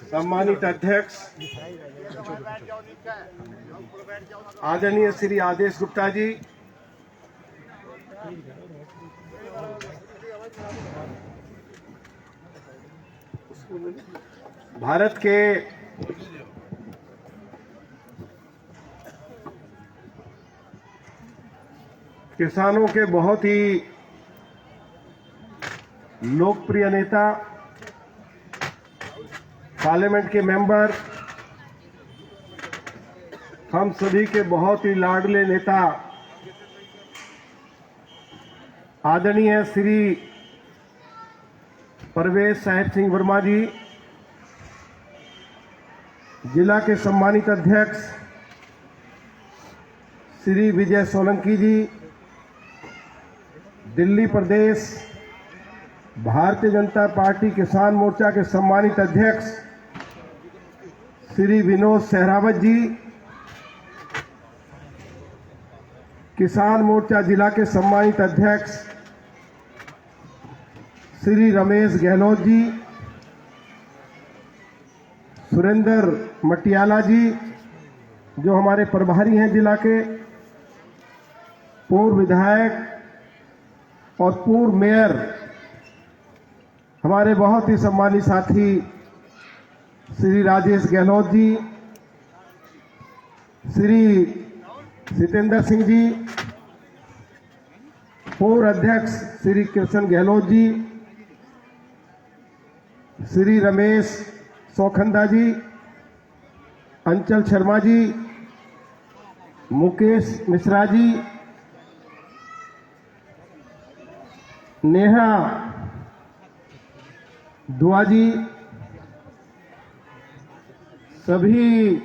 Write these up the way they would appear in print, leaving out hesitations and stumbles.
सम्मानित अध्यक्ष आदरणीय श्री आदेश गुप्ता जी, भारत के किसानों के बहुत ही लोकप्रिय नेता, पार्लियामेंट के मेंबर, हम सभी के बहुत ही लाडले नेता आदरणीय श्री परवेज साहिब सिंह वर्मा जी, जिला के सम्मानित अध्यक्ष श्री विजय सोलंकी जी, दिल्ली प्रदेश भारतीय जनता पार्टी किसान मोर्चा के सम्मानित अध्यक्ष श्री विनोद सहरावत जी, किसान मोर्चा जिला के सम्मानित अध्यक्ष श्री रमेश गहलोत जी, सुरेंद्र मटियाला जी जो हमारे प्रभारी हैं जिला के, पूर्व विधायक और पूर्व मेयर हमारे बहुत ही सम्मानित साथी श्री राजेश गहलोत जी, श्री सितेंद्र सिंह जी, पूर्व अध्यक्ष श्री कृष्ण गहलोत जी, श्री रमेश सौखंदा जी, अंचल शर्मा जी, मुकेश मिश्रा जी, नेहा दुआ जी, सभी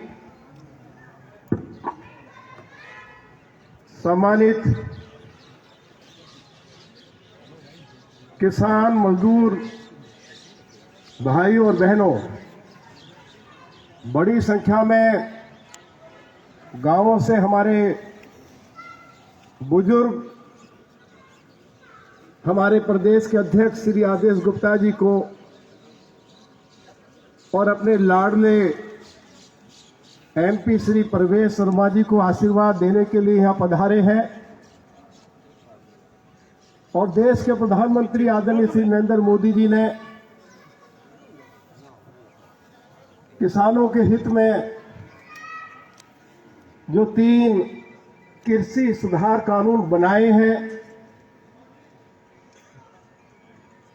सम्मानित किसान मजदूर भाइयों और बहनों, बड़ी संख्या में गांवों से हमारे बुजुर्ग हमारे प्रदेश के अध्यक्ष श्री आदेश गुप्ता जी को और अपने लाडले एमपी श्री परवेज शर्मा जी को आशीर्वाद देने के लिए यहां पधारे हैं। और देश के प्रधानमंत्री आदरणीय श्री नरेंद्र मोदी जी ने किसानों के हित में जो 3 कृषि सुधार कानून बनाए हैं,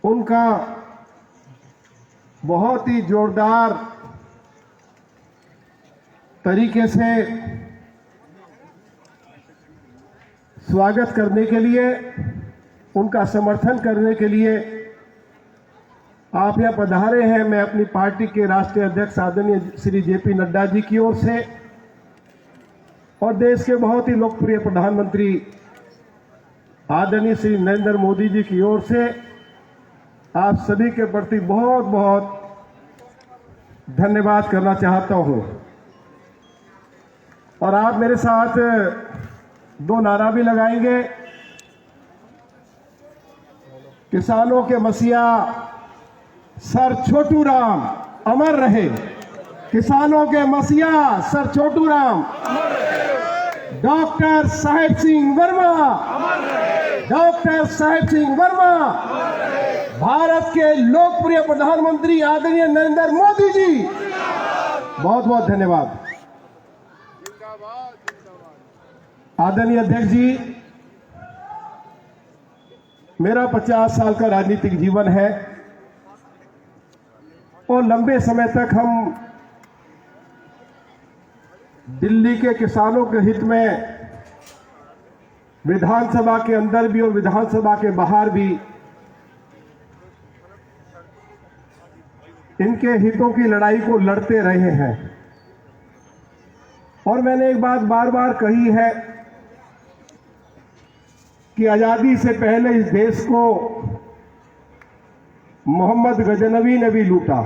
उनका बहुत ही जोरदार तरीके से स्वागत करने के लिए, उनका समर्थन करने के लिए आप यहां पधारे हैं। मैं अपनी पार्टी के राष्ट्रीय अध्यक्ष आदरणीय श्री जेपी नड्डा जी की ओर से और देश के बहुत ही लोकप्रिय प्रधानमंत्री आदरणीय श्री नरेंद्र मोदी जी की ओर से आप सभी के प्रति बहुत बहुत धन्यवाद करना चाहता हूं। और आप मेरे साथ 2 नारा भी लगाएंगे। किसानों के मसीहा सर छोटू राम अमर रहे। किसानों के मसीहा sir Chhotu Ram doctor Sahib Singh Verma, doctor Sahib Singh Verma, Bharat के लोकप्रिय प्रधानमंत्री आदरणीय नरेंद्र मोदी जी, बहुत बहुत धन्यवाद। आदरणीय अध्यक्ष जी, मेरा 50 साल का राजनीतिक जीवन है और लंबे समय तक हम दिल्ली के किसानों के हित में विधानसभा के अंदर भी और विधानसभा के बाहर भी इनके हितों की लड़ाई को लड़ते रहे हैं। और मैंने एक बात बार बार कही है कि आजादी से पहले इस देश को मोहम्मद गजनवी ने भी लूटा,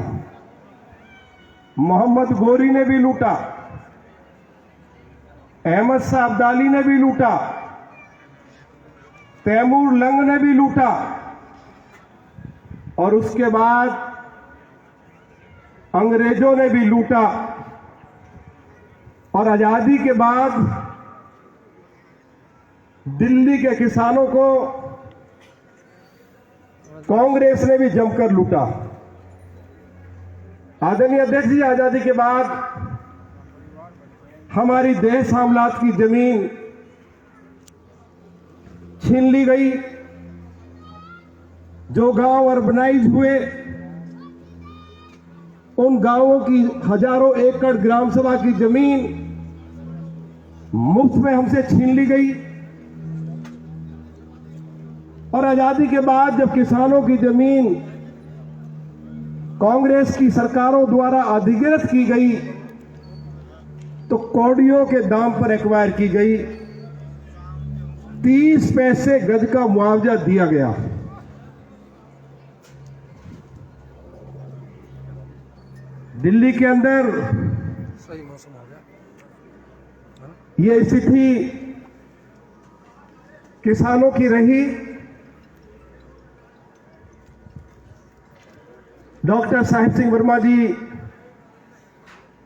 मोहम्मद गोरी ने भी लूटा, अहमद शाह अब्दाली ने भी लूटा, तैमूर लंग ने भी लूटा, और उसके बाद अंग्रेजों ने भी लूटा और आजादी के बाद दिल्ली के किसानों को कांग्रेस ने भी जमकर लूटा। आदरणीय अध्यक्ष जी, आजादी के बाद हमारी देश मामलात की जमीन छीन ली गई। जो गांव अर्बनाइज हुए उन गांवों की हजारों एकड़ ग्राम सभा की जमीन मुफ्त में हमसे छीन ली गई। और आजादी के बाद जब किसानों की जमीन कांग्रेस की सरकारों द्वारा अधिग्रहित की गई तो कौड़ियों के दाम पर एक्वायर की गई। 30 पैसे गज का मुआवजा दिया गया। दिल्ली के अंदर सही मौसम हो गया। ये स्थिति किसानों की रही। डॉक्टर साहिब सिंह वर्मा जी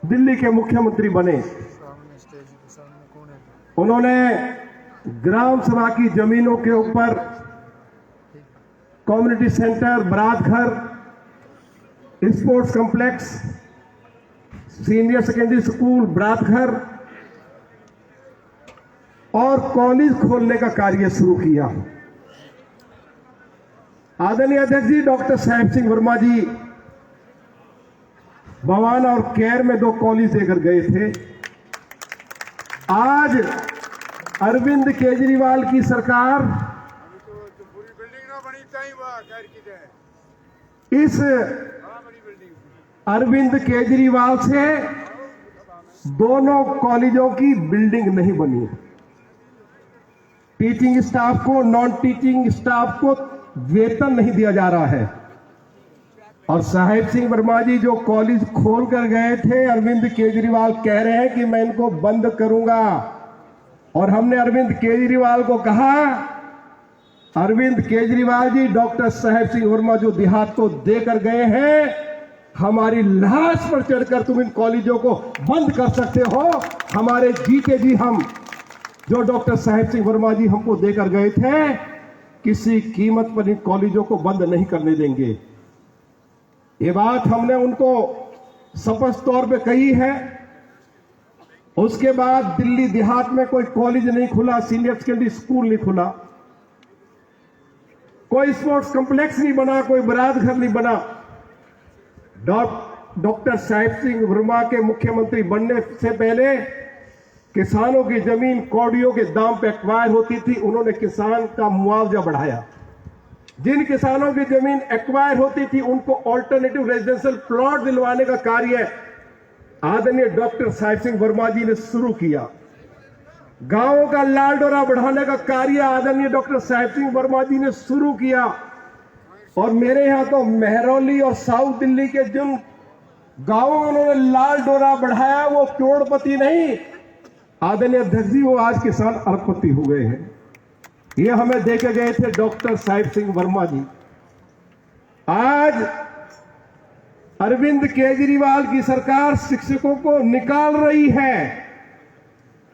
दिल्ली के मुख्यमंत्री बने। सामने स्टेज के सामने कौन है? उन्होंने ग्राम सभा की जमीनों के ऊपर कम्युनिटी सेंटर, बारात घर, sports complex, senior secondary school, बारात घर और कॉलेज खोलने का कार्य शुरू किया। आदरणीय अध्यक्ष जी, डॉक्टर साहिब सिंह वर्मा जी बवाना और कैर में 2 कॉलेज देकर गए थे। आज अरविंद केजरीवाल की सरकार पूरी बिल्डिंग ना बनी ताई वाह कैर की जाए। इस बड़ी बिल्डिंग अरविंद केजरीवाल से दोनों कॉलेजों की बिल्डिंग नहीं बनी। टीचिंग स्टाफ को, नॉन टीचिंग स्टाफ को वेतन नहीं दिया जा रहा है। और साहिब सिंह वर्मा जी जो कॉलेज खोल कर गए थे, अरविंद केजरीवाल कह रहे हैं कि मैं इनको बंद करूंगा। और हमने अरविंद केजरीवाल को कहा, अरविंद केजरीवाल जी, डॉक्टर साहिब सिंह वर्मा जो देहात को देकर गए हैं, हमारी लाश पर चढ़कर तुम इन कॉलेजों को बंद कर सकते हो। हमारे जीते जी हम जो डॉक्टर साहिब सिंह वर्मा जी हमको देकर गए थे, किसी कीमत पर इन कॉलेजों को बंद नहीं करने देंगे। ये बात हमने उनको स्पष्ट तौर पे कही है। उसके बाद दिल्ली देहात में कोई कॉलेज नहीं खुला, सीनियर सेकेंडरी स्कूल नहीं खुला, कोई स्पोर्ट्स कॉम्प्लेक्स नहीं बना, कोई बारात घर नहीं बना। डॉक्टर साहिब सिंह वर्मा के मुख्यमंत्री बनने से पहले किसानों की जमीन कौड़ियों के दाम पे एक्वायर होती थी। उन्होंने किसान का मुआवजा बढ़ाया। जिन किसानों की जमीन एक्वायर होती थी उनको ऑल्टरनेटिव रेजिडेंशियल प्लॉट दिलवाने का कार्य आदरणीय डॉक्टर साहिब सिंह वर्मा जी ने शुरू किया। गांवों का लाल डोरा बढ़ाने का कार्य आदरणीय डॉक्टर साहिब सिंह वर्मा जी ने शुरू किया। और मेरे यहां तो मेहरौली और साउथ दिल्ली के जिन गांवों में उन्होंने लाल डोरा बढ़ाया वो करोड़पति नहीं, आदरणीय अध्यक्ष जी, वो आज किसान अरबपति हो गए हैं। ये हमें देके गए थे डॉक्टर साहिब सिंह वर्मा जी। आज अरविंद केजरीवाल की सरकार शिक्षकों को निकाल रही है।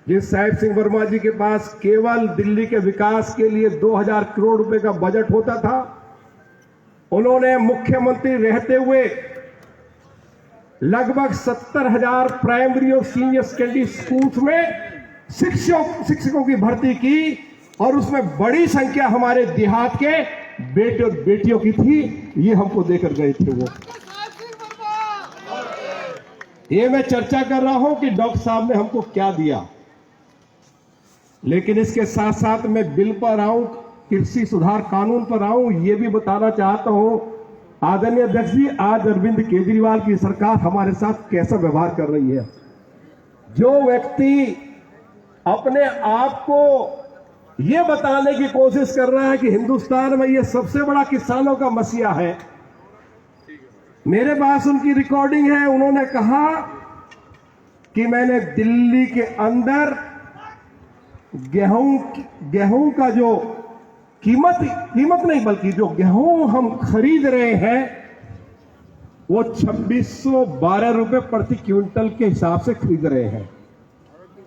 जिस साहिब सिंह वर्मा जी के पास केवल दिल्ली के विकास के लिए 2000 करोड़ रुपए का बजट होता था, उन्होंने मुख्यमंत्री रहते हुए लगभग 70,000 प्राइमरी और सीनियर सेकेंडरी स्कूल्स में शिक्षकों की भर्ती की। और उसमें बड़ी संख्या हमारे देहात के बेटे और बेटियों की थी। ये हमको देकर गए थे वो। ये मैं चर्चा कर रहा हूं कि डॉक्टर साहब ने हमको क्या दिया। लेकिन इसके साथ साथ मैं बिल पर आऊं, कृषि सुधार कानून पर आऊं, ये भी बताना चाहता हूं आदरणीय अध्यक्ष जी, आज अरविंद केजरीवाल की सरकार हमारे साथ कैसा व्यवहार कर रही है। जो व्यक्ति अपने आप को ये बताने की कोशिश कर रहा है कि हिंदुस्तान में ये सबसे बड़ा किसानों का मसीहा है, मेरे पास उनकी रिकॉर्डिंग है। उन्होंने कहा कि मैंने दिल्ली के अंदर गेहूं का जो कीमत नहीं बल्कि जो गेहूं हम खरीद रहे हैं वो 2612 रुपए प्रति क्विंटल के हिसाब से खरीद रहे हैं।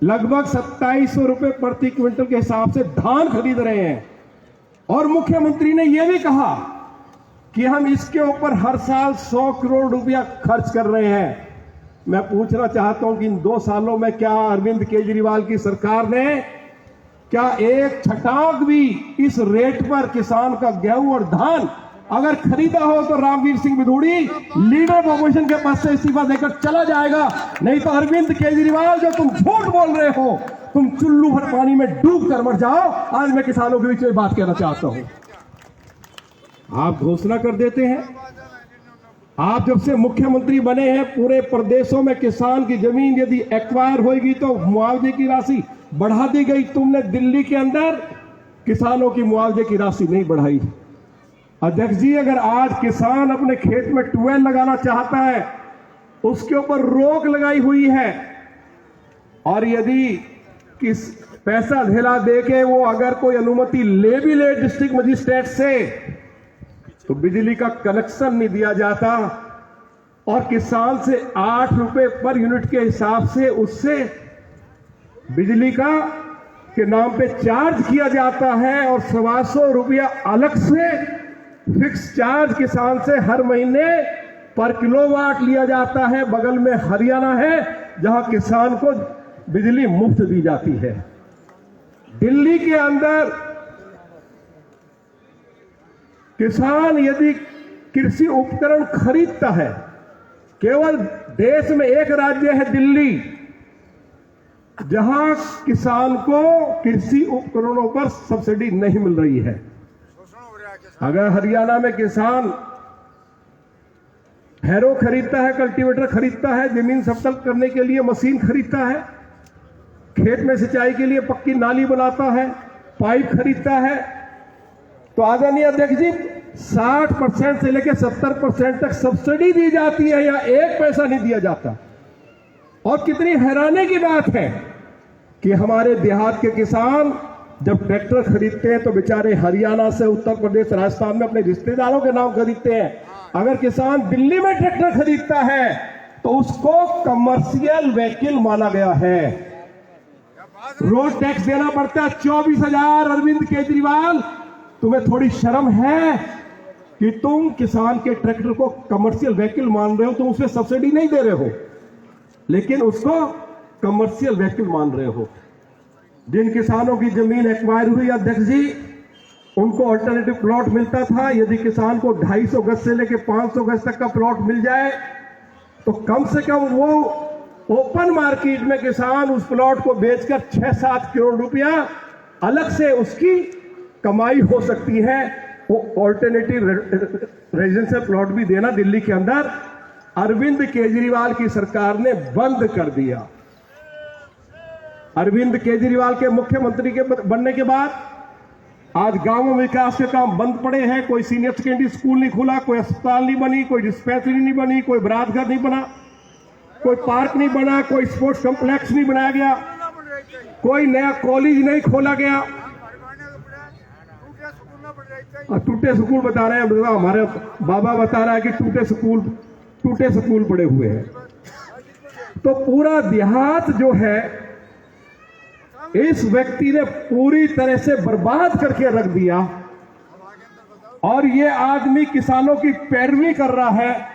लगभग 2700 रुपए प्रति क्विंटल के हिसाब से धान खरीद रहे हैं। और मुख्यमंत्री ने यह भी कहा कि हम इसके ऊपर हर साल 100 करोड़ रुपया खर्च कर रहे हैं। मैं पूछना चाहता हूं कि इन 2 सालों में क्या अरविंद केजरीवाल की सरकार ने क्या एक छटाक भी इस रेट पर किसान का गेहूं और धान अगर खरीदा हो तो रामवीर सिंह बिधूड़ी लीडर ऑपोजिशन के पास से इस्तीफा देकर चला जाएगा। नहीं तो अरविंद केजरीवाल जो तुम झूठ बोल रहे हो, तुम चुल्लू भर पानी में डूब कर मर जाओ। आज मैं किसानों के बीच में बात कहना चाहता हूं। आप घोषणा कर देते हैं, आप जब से मुख्यमंत्री बने हैं पूरे प्रदेशों में किसान की जमीन यदि एक्वायर होगी तो मुआवजे की राशि बढ़ा दी गई। तुमने दिल्ली के अंदर किसानों की मुआवजे की राशि नहीं बढ़ाई। अध्यक्ष जी, अगर आज किसान अपने खेत में ट्यूबवेल लगाना चाहता है उसके ऊपर रोक लगाई हुई है, और यदि किस पैसा ढेला देके वो अगर कोई अनुमति ले भी ले डिस्ट्रिक्ट मजिस्ट्रेट से तो बिजली का कनेक्शन नहीं दिया जाता और किसान से 8 रुपए पर यूनिट के हिसाब से उससे बिजली का के नाम पे चार्ज किया जाता है और 125 रुपया अलग से फिक्स चार्ज किसान से हर महीने पर किलोवाट लिया जाता है। बगल में हरियाणा है जहां किसान को बिजली मुफ्त दी जाती है। दिल्ली के अंदर किसान यदि कृषि उपकरण खरीदता है, केवल देश में एक राज्य है दिल्ली जहां किसान को कृषि उपकरणों पर सब्सिडी नहीं मिल रही है। अगर हरियाणा में किसान हैरो खरीदता है, कल्टीवेटर खरीदता है, जमीन समतल करने के लिए मशीन खरीदता है, खेत में सिंचाई के लिए पक्की नाली बनाता है, पाइप खरीदता है, तो आदरणीय अध्यक्ष जी 60% से लेकर 70% तक सब्सिडी दी जाती है या 1 पैसा नहीं दिया जाता। और कितनी हैरानी की बात है कि हमारे देहात के किसान जब ट्रैक्टर खरीदते हैं तो बेचारे हरियाणा से, उत्तर प्रदेश, राजस्थान में अपने रिश्तेदारों के नाम खरीदते हैं। अगर किसान दिल्ली में ट्रैक्टर खरीदता है तो उसको कमर्शियल व्हीकल माना गया है। रोड टैक्स देना पड़ता है 24,000। अरविंद केजरीवाल, तुम्हें थोड़ी शर्म है कि तुम किसान के ट्रैक्टर को कमर्शियल व्हीकल मान रहे हो? तुम उसमें सब्सिडी नहीं दे रहे हो लेकिन उसको कमर्शियल व्हीकल मान रहे हो। जिन किसानों की जमीन एक्वायर हुई अध्यक्ष जी, उनको अल्टरनेटिव प्लॉट मिलता था। यदि किसान को 250 गज से लेकर 500 गज तक का प्लॉट मिल जाए तो कम से कम वो ओपन मार्केट में किसान उस प्लॉट को बेचकर 6-7 करोड़ रुपया अलग से उसकी कमाई हो सकती है। वो ऑल्टरनेटिव रेजिडेंशियल प्लॉट भी देना दिल्ली के अंदर अरविंद केजरीवाल की सरकार ने बंद कर दिया। अरविंद केजरीवाल के मुख्यमंत्री के बनने के बाद आज गांवों में विकास के काम बंद पड़े हैं। कोई सीनियर सेकेंडरी स्कूल नहीं खुला, कोई अस्पताल नहीं बनी, कोई डिस्पेंसरी नहीं बनी, कोई बरात घर नहीं बना, कोई पार्क नहीं बना, कोई स्पोर्ट्स कॉम्प्लेक्स नहीं बनाया गया, कोई नया कॉलेज नहीं खोला गया। टूटे स्कूल बता रहे हैं, हमारे बाबा बता रहा है कि टूटे स्कूल पड़े हुए हैं। तो पूरा देहात जो है इस व्यक्ति ने पूरी तरह से बर्बाद करके रख दिया और ये आदमी किसानों की पैरवी कर रहा है।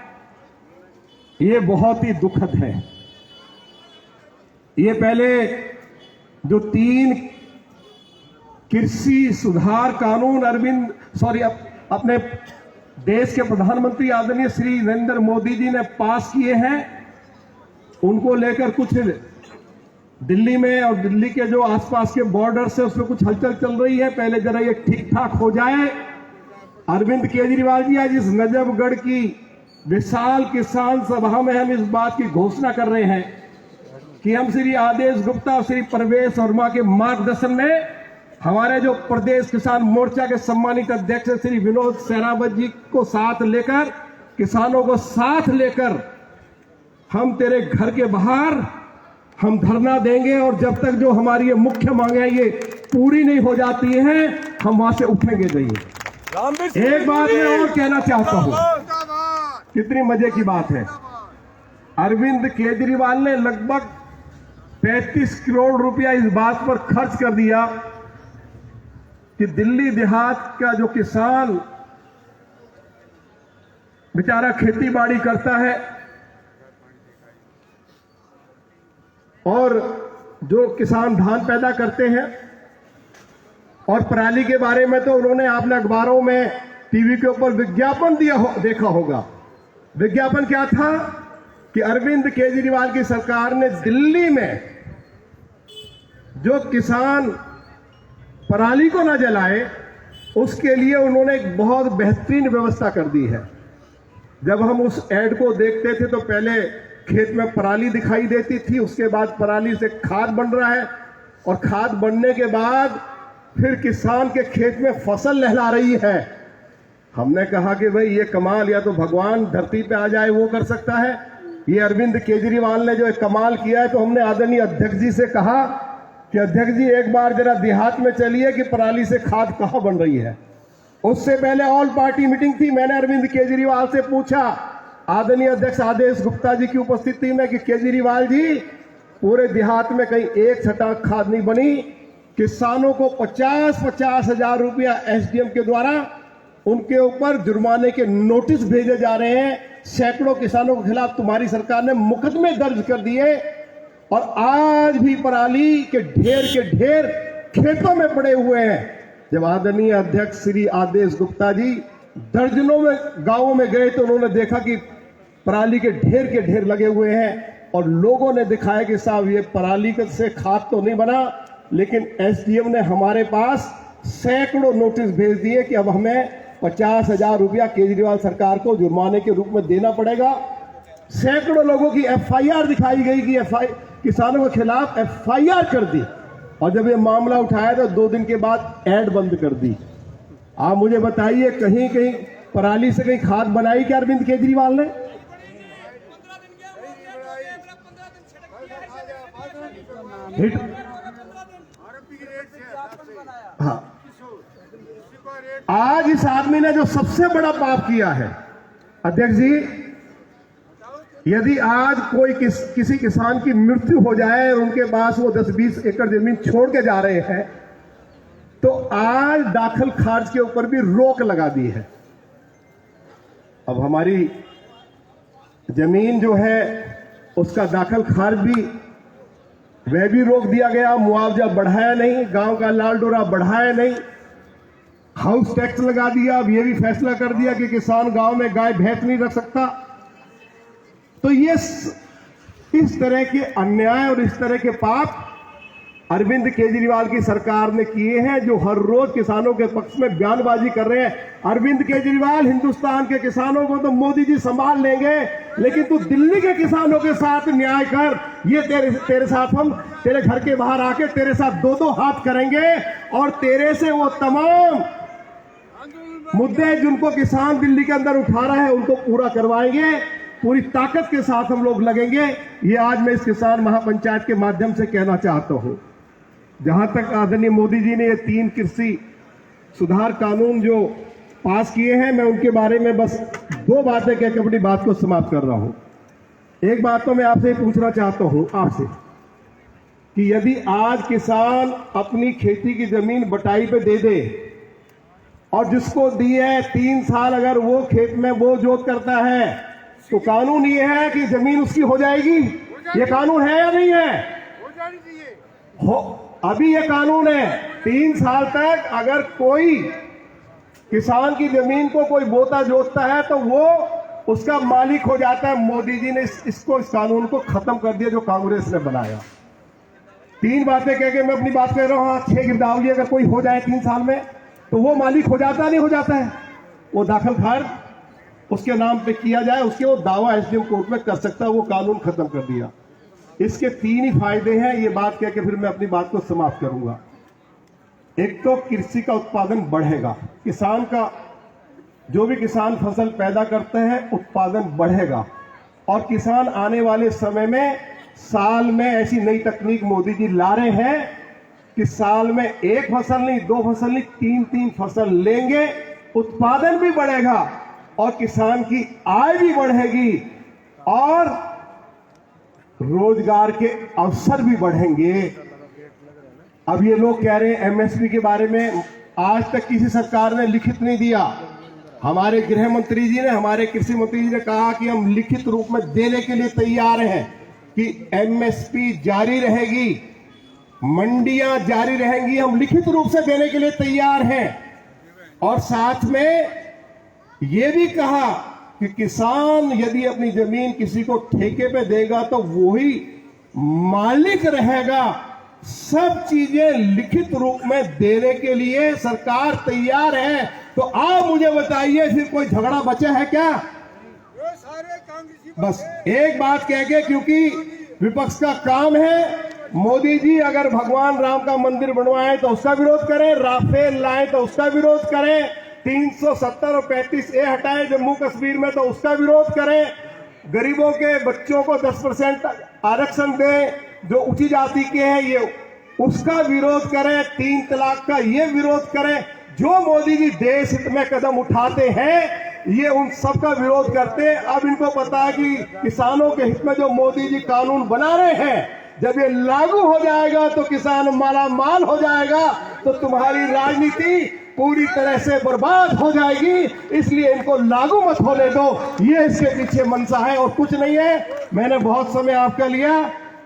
ये बहुत ही दुखद है। ये पहले जो 3 कृषि सुधार कानून अपने देश के प्रधानमंत्री आदरणीय श्री नरेंद्र मोदी जी ने पास किए हैं, उनको लेकर कुछ दिल्ली में और दिल्ली के जो आसपास के बॉर्डर से उसमें कुछ हलचल चल रही है। पहले जरा ये ठीक ठाक हो जाए। अरविंद केजरीवाल जी, आज इस नजफगढ़ की विशाल किसान सभा में हम इस बात की घोषणा कर रहे हैं कि हम श्री आदेश गुप्ता और श्री परवेश वर्मा के मार्गदर्शन में हमारे जो प्रदेश किसान मोर्चा के सम्मानित अध्यक्ष श्री विनोद सहरावत जी को साथ लेकर, किसानों को साथ लेकर हम तेरे घर के बाहर हम धरना देंगे और जब तक जो हमारी ये मुख्य मांगे ये पूरी नहीं हो जाती हैं हम वहां से उठेंगे नहीं। एक बात मैं और कहना चाहता हूं, जिंदाबाद कितनी मजे की बात है। अरविंद केजरीवाल ने लगभग 35 करोड़ रुपया इस बात पर खर्च कर दिया कि दिल्ली देहात का जो किसान बेचारा खेती बाड़ी करता है और जो किसान धान पैदा करते हैं, और पराली के बारे में तो उन्होंने, आपने अखबारों में, टीवी के ऊपर विज्ञापन देखा होगा। विज्ञापन क्या था कि अरविंद केजरीवाल की सरकार ने दिल्ली में जो किसान पराली को न जलाए उसके लिए उन्होंने एक बहुत बेहतरीन व्यवस्था कर दी है। जब हम उस एड को देखते थे तो पहले खेत में पराली दिखाई देती थी, उसके बाद पराली से खाद बन रहा है, और खाद बनने के बाद फिर किसान के खेत में फसल लहरा रही है। हमने कहा कि भाई ये कमाल या तो भगवान धरती पे आ जाए वो कर सकता है, ये अरविंद केजरीवाल ने जो एक कमाल किया है। तो हमने आदरणीय अध्यक्ष जी से कहा कि अध्यक्ष जी एक बार जरा देहात में चलिए कि पराली से खाद कहां बन रही है। उससे पहले ऑल पार्टी मीटिंग थी, मैंने अरविंद केजरीवाल से पूछा, आदरणीय अध्यक्ष आदेश गुप्ता जी की उपस्थिति में, कि केजरीवाल जी पूरे देहात में कहीं एक छटाक खाद नहीं बनी। किसानों को 50-50 हजार रुपया एसडीएम के द्वारा उनके ऊपर जुर्माने के नोटिस भेजे जा रहे हैं। सैकड़ों किसानों के खिलाफ तुम्हारी सरकार ने मुकदमे दर्ज कर दिए, और आज भी पराली के ढेर खेतों में पड़े हुए हैं। जब आदरणीय अध्यक्ष श्री आदेश गुप्ता जी दर्जनों में गांवों में गए तो उन्होंने देखा कि पराली के ढेर लगे हुए हैं, और लोगों ने दिखाया कि साहब ये पराली से खाद तो नहीं बना, लेकिन एसडीएम ने हमारे पास सैकड़ों नोटिस भेज दिए कि अब हमें 50,000 रुपया केजरीवाल सरकार को जुर्माने के रूप में देना पड़ेगा। सैकड़ों लोगों की एफआईआर दिखाई गई कि किसानों के खिलाफ एफआईआर कर दी, और जब ये मामला उठाया तो 2 दिन के बाद ऐड बंद कर दी। आप मुझे बताइए, कहीं पराली से कहीं खाद बनाई क्या अरविंद केजरीवाल ने? हिट हाँ, आज इस आदमी ने जो सबसे बड़ा पाप किया है अध्यक्ष जी, यदि आज कोई किसी किसान की मृत्यु हो जाए और उनके पास वो 10-20 एकड़ जमीन छोड़ के जा रहे हैं, तो आज दाखिल खारिज के ऊपर भी रोक लगा दी है। अब हमारी जमीन जो है उसका दाखिल खारिज भी वह भी रोक दिया गया, मुआवजा बढ़ाया नहीं, गांव का लाल डोरा बढ़ाया नहीं, हाउस टैक्स लगा दिया। अब यह भी फैसला कर दिया कि किसान गांव में गाय भैंस नहीं रख सकता। तो ये इस तरह के अन्याय और इस तरह के पाप अरविंद केजरीवाल की सरकार ने किए हैं, जो हर रोज किसानों के पक्ष में बयानबाजी कर रहे हैं। अरविंद केजरीवाल, हिंदुस्तान के किसानों को तो मोदी जी संभाल लेंगे, लेकिन तू दिल्ली के किसानों के साथ न्याय कर। ये तेरे साथ हम तेरे घर के बाहर आके तेरे साथ 2-2 हाथ करेंगे, और तेरे से वो तमाम मुद्दे जिनको किसान दिल्ली के अंदर उठा रहा है उनको पूरा करवाएंगे। पूरी ताकत के साथ हम लोग लगेंगे। ये आज मैं इस किसान महापंचायत के माध्यम से कहना चाहता हूं। जहां तक आदरणीय मोदी जी ने ये 3 कृषि सुधार कानून जो पास किए हैं, मैं उनके बारे में बस 2 बातें कहकर अपनी बात को समाप्त कर रहा हूं। एक बात तो मैं आपसे पूछना चाहता हूं आपसे कि यदि आज किसान अपनी खेती की जमीन बटाई पे दे दे, और जिसको दी है 3 साल अगर वो खेत में वो जोत करता है, तो कानून ये है कि जमीन उसकी हो जाएगी। ये कानून है या नहीं है? हो जानी चाहिए। हो, अभी ये कानून है 3 साल तक अगर कोई किसान की जमीन को कोई बोता जोतता है तो वो उसका मालिक हो जाता है। मोदी जी ने इस कानून को खत्म कर दिया जो कांग्रेस ने बनाया। 3 बातें कह के मैं अपनी बात कह रहा हूं। 6 गिरदावरी अगर कोई हो जाए 3 साल में तो वो मालिक हो जाता नहीं हो जाता है, वो दाखिल खारिज उसके नाम पे किया जाए, उसके वो दावा एसडीएम कोर्ट में कर सकता है। वो कानून खत्म कर दिया। इसके 3 ही फायदे हैं। ये बात कह के फिर मैं अपनी बात को समाप्त करूंगा। एक तो कृषि का उत्पादन बढ़ेगा, किसान का जो भी किसान फसल पैदा करते हैं उत्पादन बढ़ेगा, और किसान आने वाले समय में साल में ऐसी नई तकनीक मोदी जी ला रहे हैं कि साल में एक फसल नहीं, दो फसल नहीं, तीन तीन फसल लेंगे, उत्पादन भी बढ़ेगा और किसान की आय भी बढ़ेगी और रोजगार के अवसर भी बढ़ेंगे। अब ये लोग कह रहे हैं एमएसपी के बारे में आज तक किसी सरकार ने लिखित नहीं दिया। हमारे गृह मंत्री जी ने, हमारे कृषि मंत्री जी ने कहा कि हम लिखित रूप में देने के लिए तैयार हैं कि एमएसपी जारी रहेगी, मंडियां जारी रहेंगी, हम लिखित रूप से देने के लिए तैयार हैं। और साथ में ये भी कहा कि किसान यदि अपनी जमीन किसी को ठेके पे देगा तो वही मालिक रहेगा। सब चीजें लिखित रूप में देने के लिए सरकार तैयार है। तो आप मुझे बताइए, फिर कोई झगड़ा बचा है क्या? ये सारे कांग्रेसी बस एक बात कह के, क्योंकि विपक्ष का काम है, मोदी जी अगर भगवान राम का मंदिर बनवाएं तो उसका विरोध करें, राफेल लाएं तो उसका विरोध करें, 370 और 35A हटाएं जम्मू कश्मीर में तो उसका विरोध करें, गरीबों के बच्चों को 10% आरक्षण दें जो ऊंची जाति के हैं ये उसका विरोध करें, 3 तलाक का ये विरोध करें। जो मोदी जी देश हित में कदम उठाते हैं ये उन सब का विरोध करते हैं। अब इनको पता है कि किसानों के हित में जो मोदी जी कानून बना रहे हैं, जब ये लागू हो जाएगा तो किसान माला माल हो जाएगा, तो तुम्हारी राजनीति पूरी तरह से बर्बाद हो जाएगी। इसलिए इनको लागू मत होने दो, ये इसके पीछे मंशा है और कुछ नहीं है। मैंने बहुत समय आपका लिया,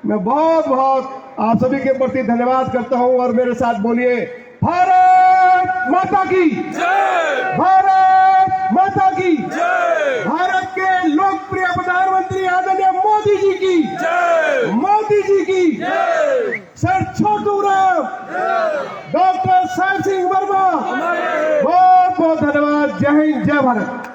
मैं बहुत बहुत आप सभी के प्रति धन्यवाद करता हूं और मेरे साथ बोलिए भारत माता की जय, भारत माता की जय, भारत के लोकप्रिय प्रधानमंत्री आदरणीय मोदी जी की जय, मोदी जी की जय, सर छोटू राम, डॉक्टर साहब सिंह वर्मा, बहुत बहुत धन्यवाद। जय हिंद, जय भारत।